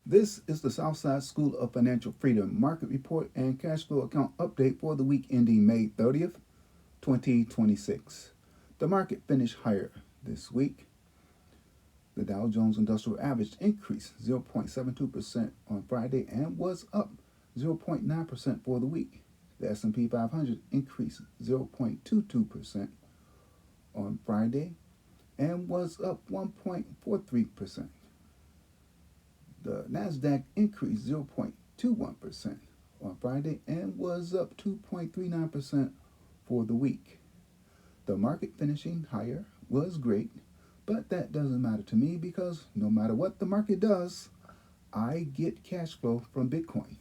This is the Southside School of Financial Freedom Market Report and Cash Flow Account Update for the week ending May 30th, 2026. The market finished higher this week. The Dow Jones Industrial Average increased 0.72% on Friday and was up 0.9% for the week. The S&P 500 increased 0.22% on Friday and was up 1.43%. The Nasdaq increased 0.21% on Friday and was up 2.39% for the week. The market finishing higher was great, but that doesn't matter to me because no matter what the market does, I get cash flow from Bitcoin.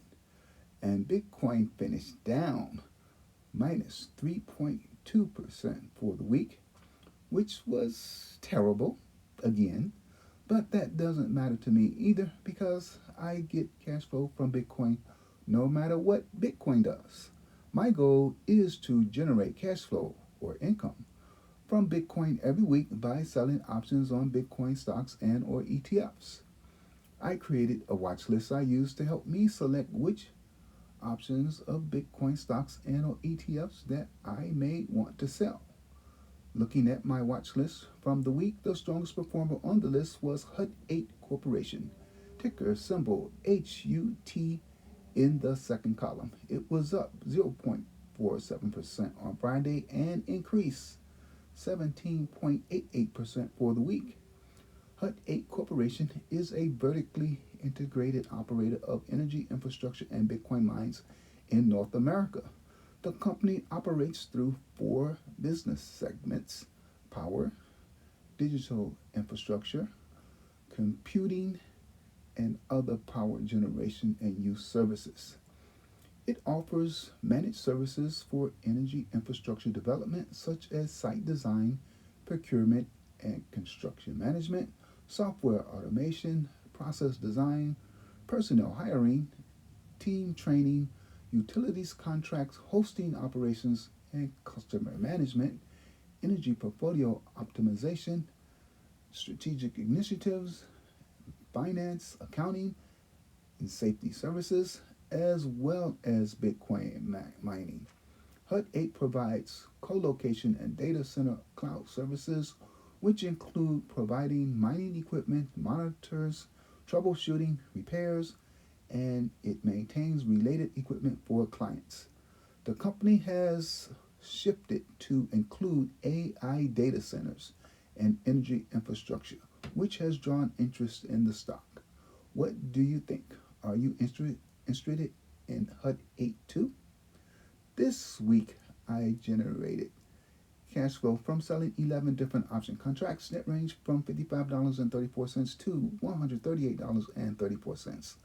And Bitcoin finished down minus 3.2% for the week, which was terrible again. But that doesn't matter to me either because I get cash flow from Bitcoin no matter what Bitcoin does. My goal is to generate cash flow or income from Bitcoin every week by selling options on Bitcoin stocks and or ETFs. I created a watch list I use to help me select which options of Bitcoin stocks and or ETFs that I may want to sell. Looking at my watch list from the week, the strongest performer on the list was HUT 8 Corporation, ticker symbol HUT in the second column. It was up 0.47% on Friday and increased 17.88% for the week. HUT 8 Corporation is a vertically integrated operator of energy infrastructure and Bitcoin mines in North America. The company operates through 4 business segments: power, digital infrastructure, computing, and other power generation and use services. It offers managed services for energy infrastructure development such as site design, procurement and construction management, software automation, process design, personnel hiring, team training, utilities contracts, hosting operations and customer management, energy portfolio optimization, strategic initiatives, finance, accounting, and safety services, as well as Bitcoin mining. HUT 8 provides co-location and data center cloud services, which include providing mining equipment, monitors, troubleshooting, repairs, and it maintains related equipment for clients. The company has shifted to include AI data centers and energy infrastructure, which has drawn interest in the stock. What do you think? Are you interested in HUT 8 too? This week, I generated cash flow from selling 11 different option contracts that range from $55.34 to $138.34.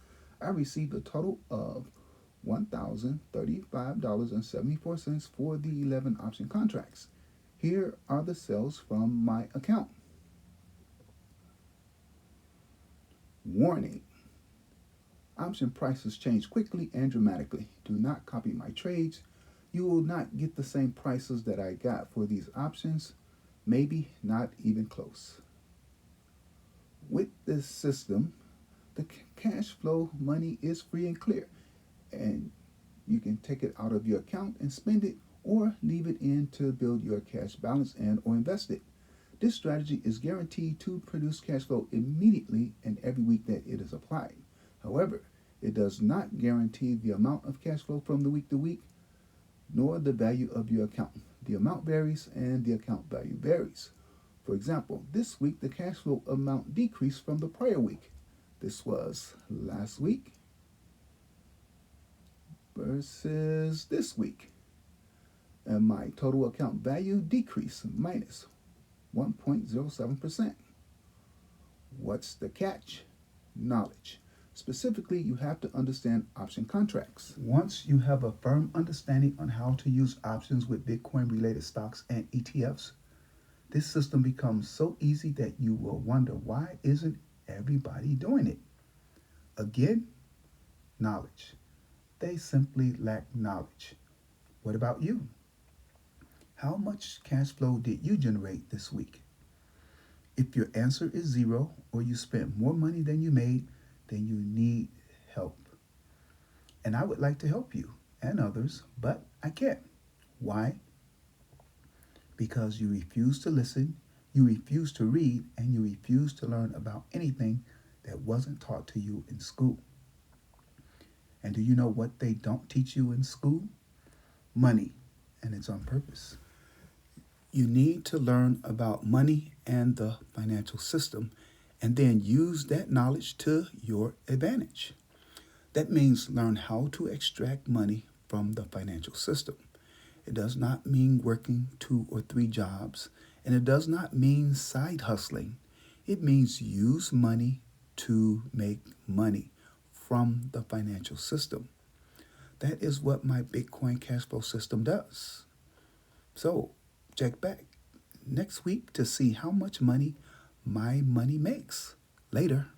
I received a total of $1,035.74 for the 11 option contracts. Here are the sales from my account. Warning: option prices change quickly and dramatically. Do not copy my trades. You will not get the same prices that I got for these options, maybe not even close. With this system, the cash flow money is free and clear, and you can take it out of your account and spend it or leave it in to build your cash balance and or invest it. This strategy is guaranteed to produce cash flow immediately and every week that it is applied. However, it does not guarantee the amount of cash flow from the week to week, nor the value of your account. The amount varies and the account value varies. For example, this week the cash flow amount decreased from the prior week. This was last week versus this week. And my total account value decreased minus 1.07%. What's the catch? Knowledge. Specifically, you have to understand option contracts. Once you have a firm understanding on how to use options with Bitcoin related stocks and ETFs, this system becomes so easy that you will wonder, why isn't everybody doing it? Again, knowledge. They simply lack knowledge. What about you? How much cash flow did you generate this week? If your answer is zero or you spent more money than you made, then you need help. And I would like to help you and others, but I can't. Why? Because you refuse to listen, you refuse to read, and you refuse to learn about anything that wasn't taught to you in school. And do you know what they don't teach you in school? Money, and it's on purpose. You need to learn about money and the financial system and then use that knowledge to your advantage. That means learn how to extract money from the financial system. It does not mean working 2 or 3 jobs, and it does not mean side hustling. It means use money to make money from the financial system. That is what my Bitcoin cash flow system does. So, check back next week to see how much money my money makes. Later.